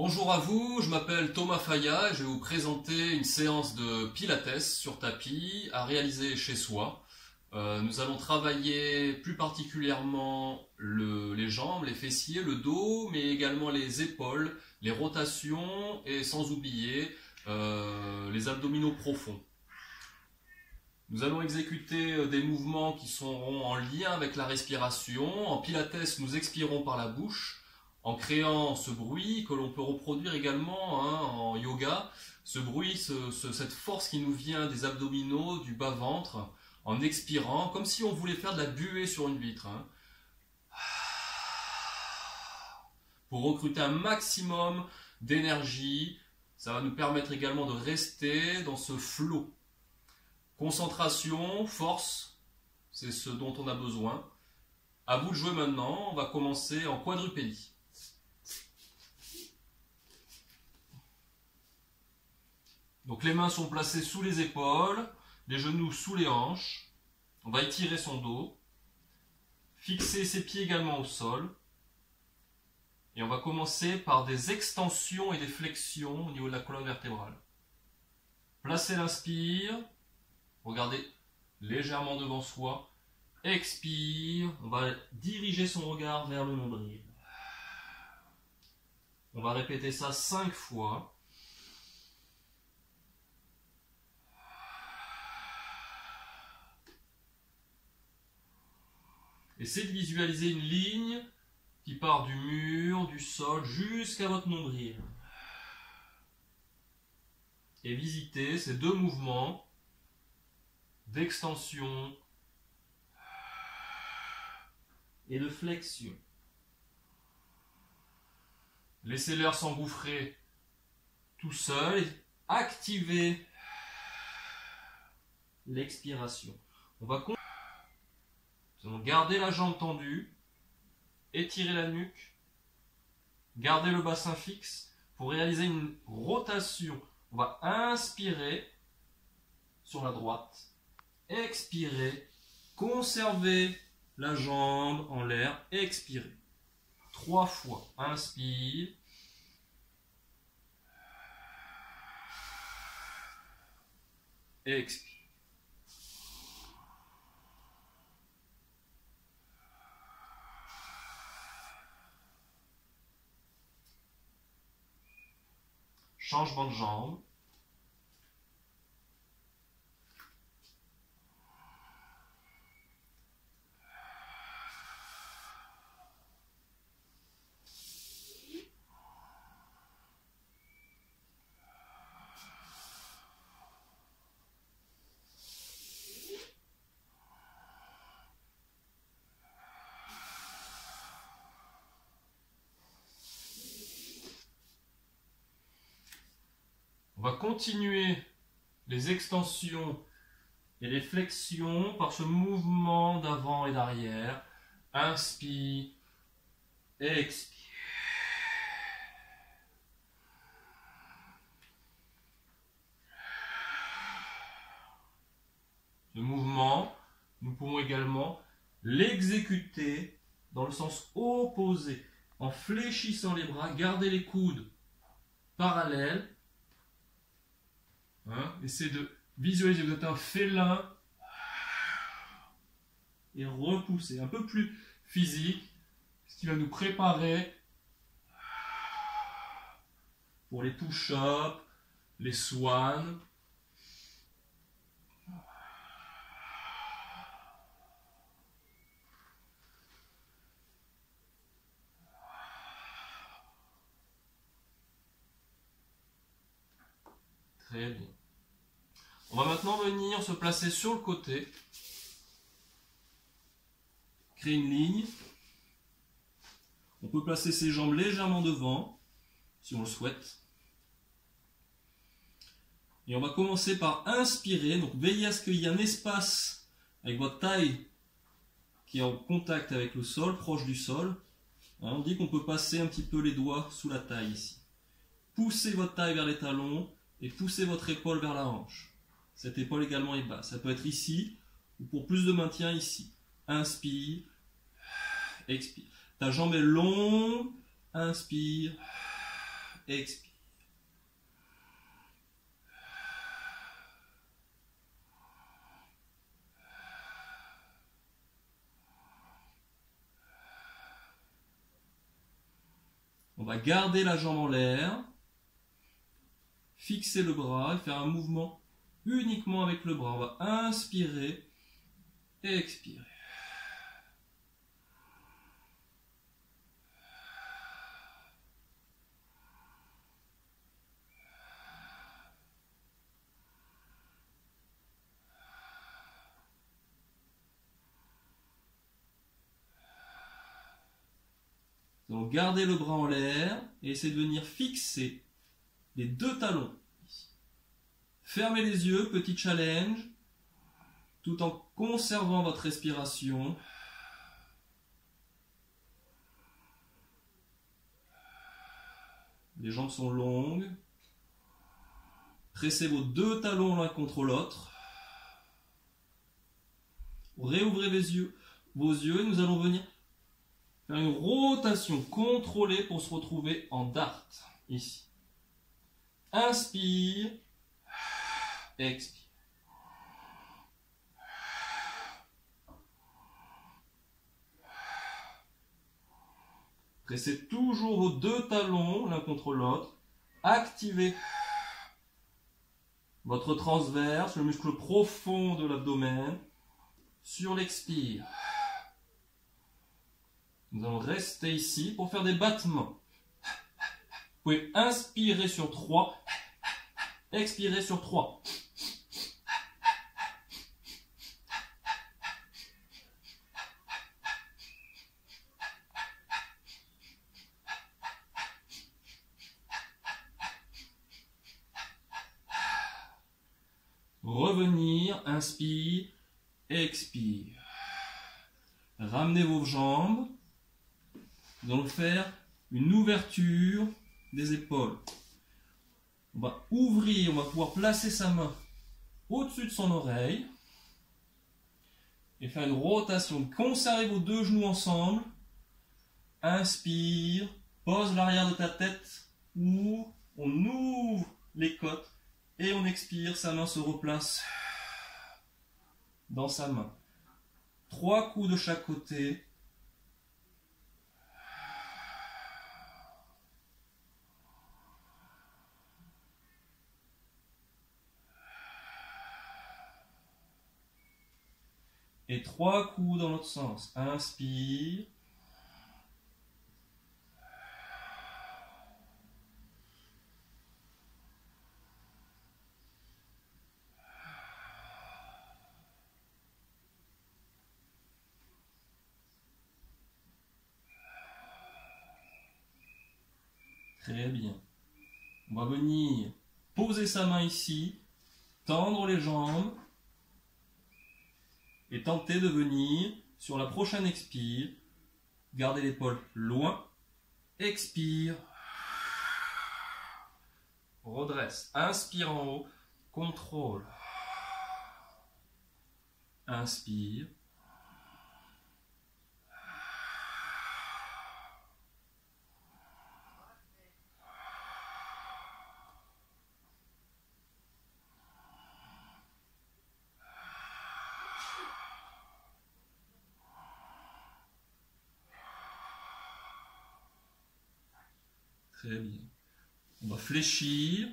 Bonjour à vous, je m'appelle Thomas Faya et je vais vous présenter une séance de pilates sur tapis à réaliser chez soi. Nous allons travailler plus particulièrement les jambes, les fessiers, le dos, mais également les épaules, les rotations et sans oublier les abdominaux profonds. Nous allons exécuter des mouvements qui seront en lien avec la respiration. En pilates, nous expirons par la bouche en créant ce bruit que l'on peut reproduire également en yoga. Ce bruit, cette force qui nous vient des abdominaux, du bas-ventre, en expirant, comme si on voulait faire de la buée sur une vitre. Pour recruter un maximum d'énergie, ça va nous permettre également de rester dans ce flot. Concentration, force, c'est ce dont on a besoin. À vous de jouer maintenant, on va commencer en quadrupédie. Donc les mains sont placées sous les épaules, les genoux sous les hanches. On va étirer son dos, fixer ses pieds également au sol. Et on va commencer par des extensions et des flexions au niveau de la colonne vertébrale. Placez l'inspire, regardez légèrement devant soi. Expire, on va diriger son regard vers le nombril. On va répéter ça 5 fois. Essayez de visualiser une ligne qui part du mur, du sol, jusqu'à votre nombril. Et visitez ces deux mouvements d'extension et de flexion. Laissez l'air s'engouffrer tout seul et activez l'expiration. On va garder la jambe tendue, étirer la nuque, garder le bassin fixe pour réaliser une rotation. On va inspirer sur la droite, expirer, conserver la jambe en l'air, expirer. 3 fois, inspire, expire. Changement de jambe. On va continuer les extensions et les flexions par ce mouvement d'avant et d'arrière. Inspire, expire. Ce mouvement, nous pouvons également l'exécuter dans le sens opposé, en fléchissant les bras, gardez les coudes parallèles. Essayez de visualiser, vous êtes un félin et repoussez, un peu plus physique, ce qui va nous préparer pour les push-ups, les swans. Très bien. On va maintenant venir se placer sur le côté, créer une ligne. On peut placer ses jambes légèrement devant, si on le souhaite. Et on va commencer par inspirer, donc veillez à ce qu'il y ait un espace avec votre taille qui est en contact avec le sol, proche du sol. On dit qu'on peut passer un petit peu les doigts sous la taille ici. Poussez votre taille vers les talons et poussez votre épaule vers la hanche. Cette épaule également est basse. Ça peut être ici, ou pour plus de maintien, ici. Inspire, expire. Ta jambe est longue, inspire, expire. On va garder la jambe en l'air, fixer le bras et faire un mouvement uniquement avec le bras. On va inspirer, expirer. Donc gardez le bras en l'air et essayez de venir fixer les deux talons. Fermez les yeux, petit challenge, tout en conservant votre respiration. Les jambes sont longues. Pressez vos deux talons l'un contre l'autre. Réouvrez vos yeux et nous allons venir faire une rotation contrôlée pour se retrouver en dart. Ici. Inspire. Expire. Pressez toujours vos deux talons l'un contre l'autre. Activez votre transverse, le muscle profond de l'abdomen. Sur l'expire. Nous allons rester ici pour faire des battements. Vous pouvez inspirer sur 3, expirer sur 3. Revenir, inspire, expire. Ramenez vos jambes. Nous allons faire une ouverture des épaules. On va ouvrir, on va pouvoir placer sa main au-dessus de son oreille et faire une rotation. Conservez vos deux genoux ensemble. Inspire, pose l'arrière de ta tête, ouvre, on ouvre les côtes et on expire, sa main se replace dans sa main. 3 coups de chaque côté. Et 3 coups dans l'autre sens. Inspire. Très bien. On va venir poser sa main ici, tendre les jambes et tenter de venir sur la prochaine expire. Gardez l'épaule loin. Expire. Redresse. Inspire en haut. Contrôle. Inspire. Très bien. On va fléchir,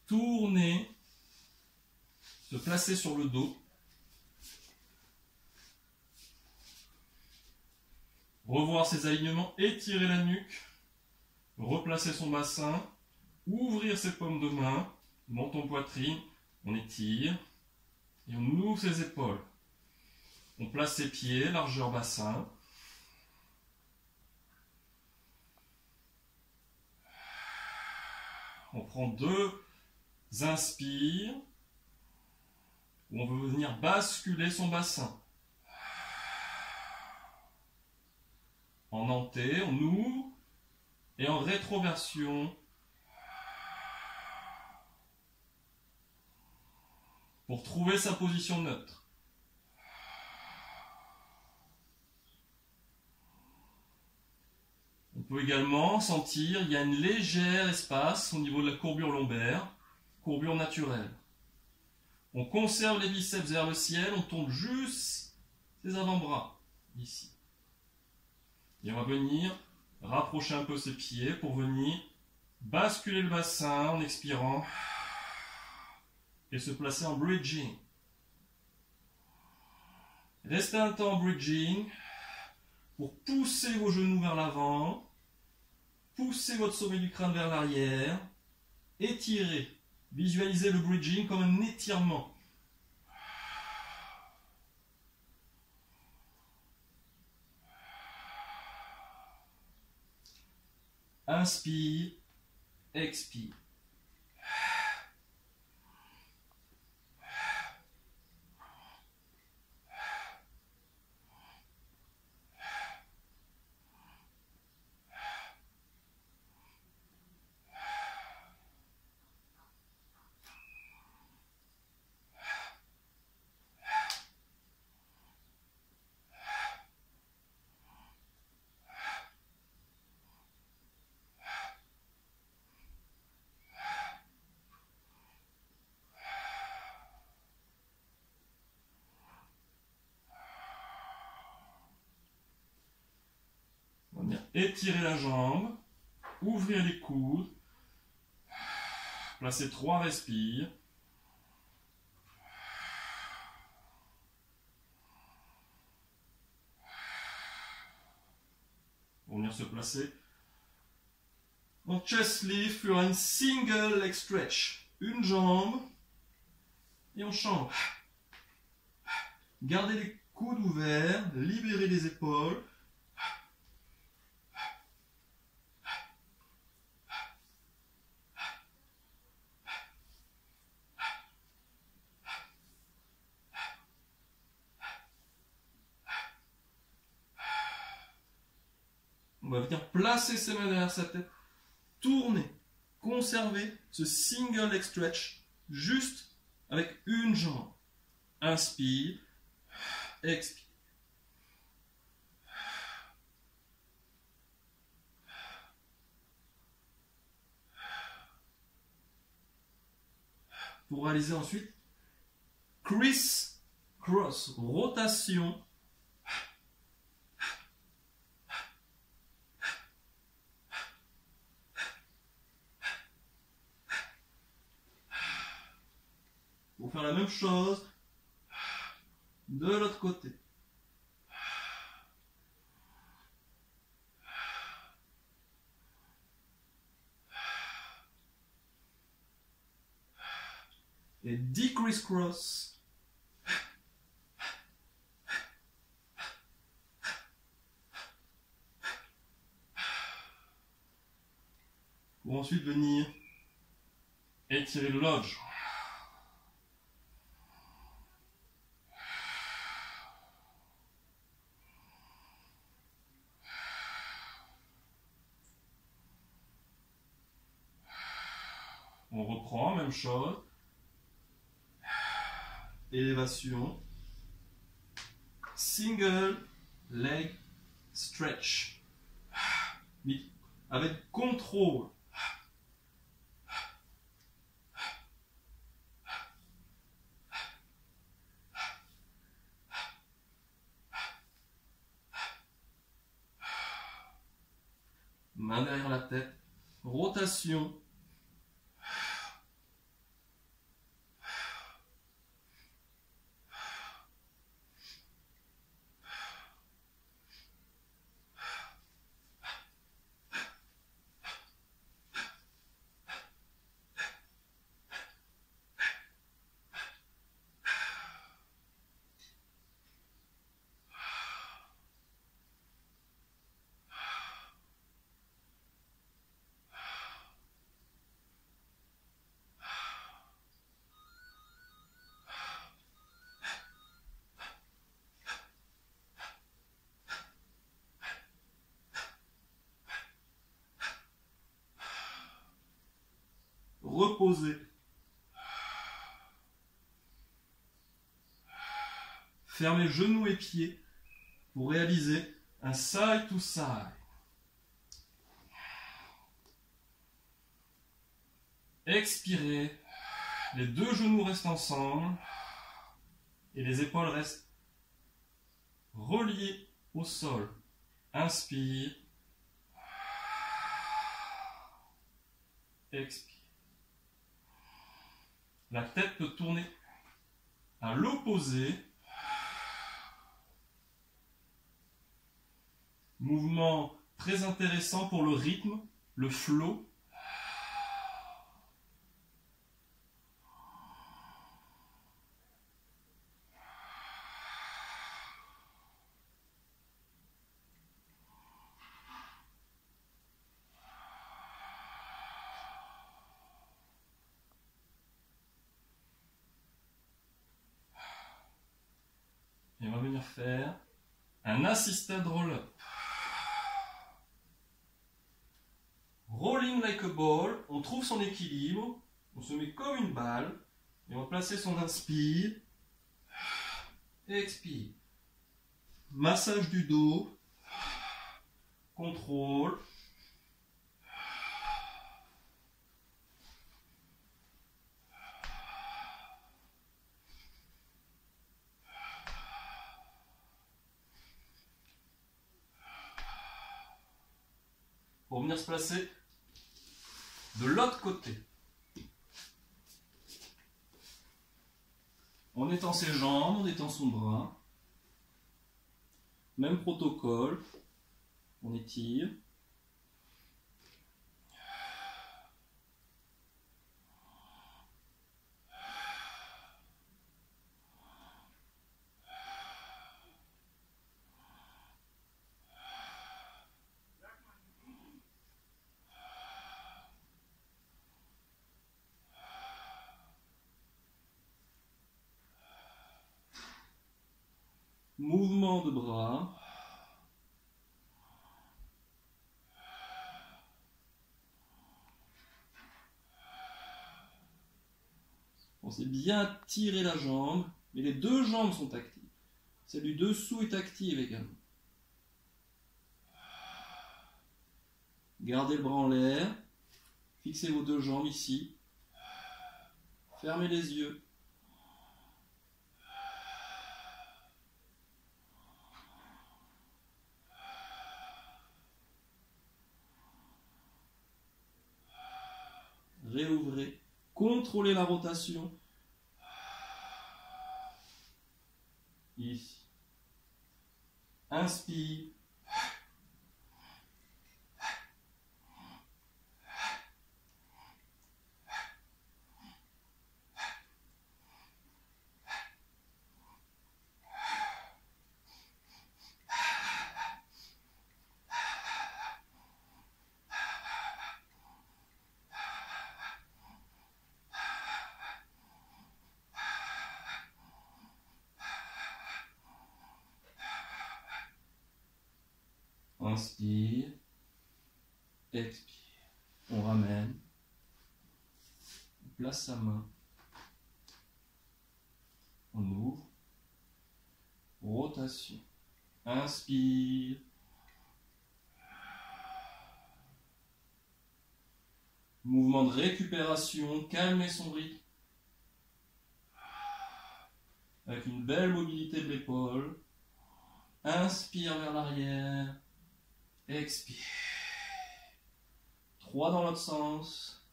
tourner, se placer sur le dos. Revoir ses alignements, étirer la nuque, replacer son bassin, ouvrir ses paumes de main, menton poitrine, on étire et on ouvre ses épaules. On place ses pieds, largeur bassin. On prend 2 inspires où on veut venir basculer son bassin. En hanté, on ouvre et en rétroversion pour trouver sa position neutre. On peut également sentir qu'il y a un léger espace au niveau de la courbure lombaire, courbure naturelle. On conserve les biceps vers le ciel, on tombe juste ses avant-bras, ici. Et on va venir rapprocher un peu ses pieds pour venir basculer le bassin en expirant et se placer en bridging. Restez un temps en bridging pour pousser vos genoux vers l'avant, pousser votre sommet du crâne vers l'arrière, étirez. Visualisez le bridging comme un étirement. Inspire, expire. Étirez la jambe, ouvrez les coudes, placez 3 respires. On va venir se placer en chest lift, sur un single leg stretch. Une jambe et on change. Gardez les coudes ouverts, libérez les épaules. On va venir placer ses mains derrière sa tête, tourner, conserver ce single leg stretch juste avec une jambe. Inspire, expire. Pour réaliser ensuite criss cross, rotation. Pour faire la même chose de l'autre côté. Et decrease cross. Pour ensuite venir étirer le lodge. On reprend, même chose. Élévation. Single leg stretch. Mais avec contrôle. Main derrière la tête. Rotation. Reposez. Fermez genoux et pieds pour réaliser un side to side. Expirez. Les deux genoux restent ensemble. Et les épaules restent reliées au sol. Inspire. Expire. La tête peut tourner à l'opposé. Mouvement très intéressant pour le rythme, le flow. Et on va venir faire un assisted roll-up. Rolling like a ball, on trouve son équilibre, on se met comme une balle, et on va placer son inspire, expire. Massage du dos, contrôle. Pour venir se placer de l'autre côté. On étend ses jambes, on étend son bras. Même protocole. On étire. Mouvement de bras. Pensez bien tirer la jambe, mais les deux jambes sont actives. Celle du dessous est active également. Gardez le bras en l'air. Fixez vos deux jambes ici. Fermez les yeux. Réouvrez. Contrôlez la rotation. Ici. Inspire. Inspire, expire. On ramène. On place sa main. On ouvre. Rotation. Inspire. Mouvement de récupération. Calmez son rythme. Avec une belle mobilité de l'épaule. Inspire vers l'arrière. Expire. 3 dans l'autre sens.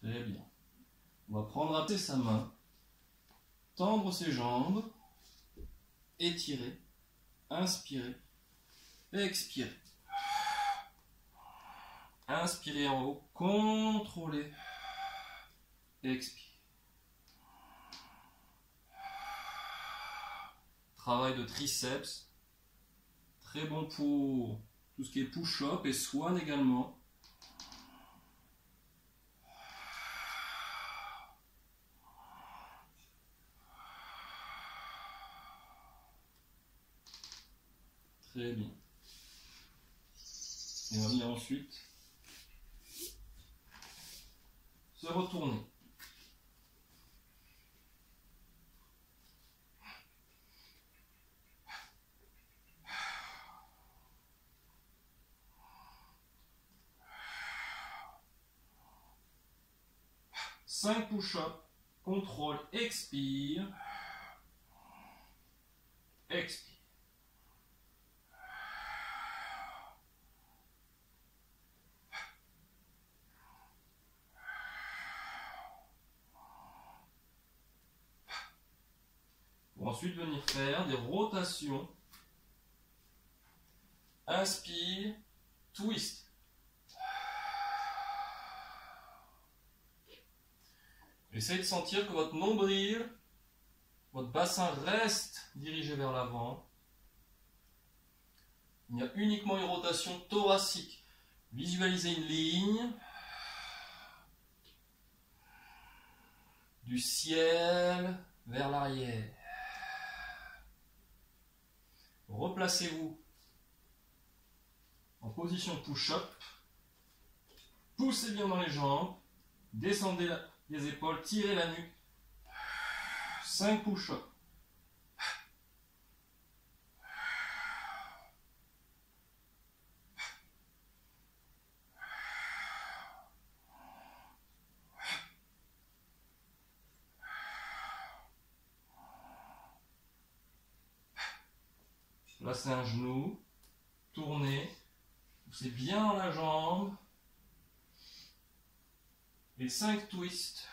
Très bien. On va prendre à sa main, tendre ses jambes, étirer. Inspirez, expirez. Inspirez en haut, contrôlez. Expire. Travail de triceps. Très bon pour tout ce qui est push-up et swan également. Très bien. Et on va venir ensuite se retourner. Cinq push-ups, contrôle, expire, expire. Pour ensuite venir faire des rotations. Inspire, twist. Essayez de sentir que votre nombril, votre bassin reste dirigé vers l'avant. Il y a uniquement une rotation thoracique. Visualisez une ligne du ciel vers l'arrière. Replacez-vous en position push-up. Poussez bien dans les jambes. Descendez les épaules, tirez la nuque. 5 push-ups. Placez un genou, tournez, poussez bien dans la jambe. Et 5 twists.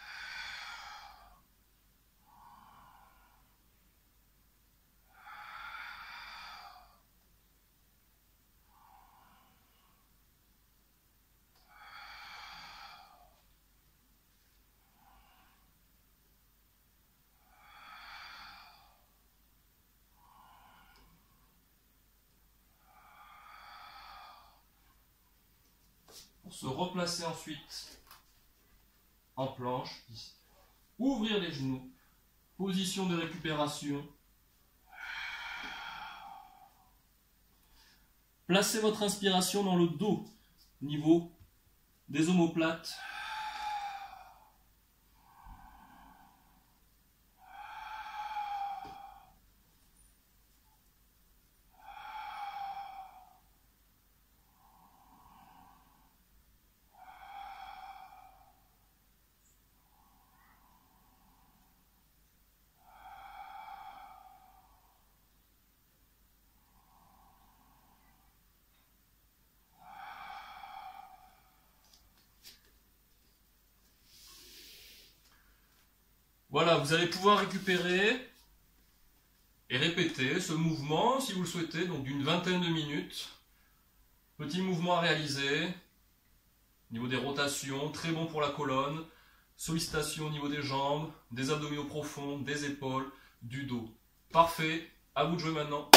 Pour se replacer ensuite en planche, ouvrir les genoux, position de récupération. Placez votre inspiration dans le dos, niveau des omoplates. Voilà, vous allez pouvoir récupérer et répéter ce mouvement, si vous le souhaitez, donc d'une vingtaine de minutes. Petit mouvement à réaliser, au niveau des rotations, très bon pour la colonne, sollicitation au niveau des jambes, des abdominaux profonds, des épaules, du dos. Parfait, à vous de jouer maintenant.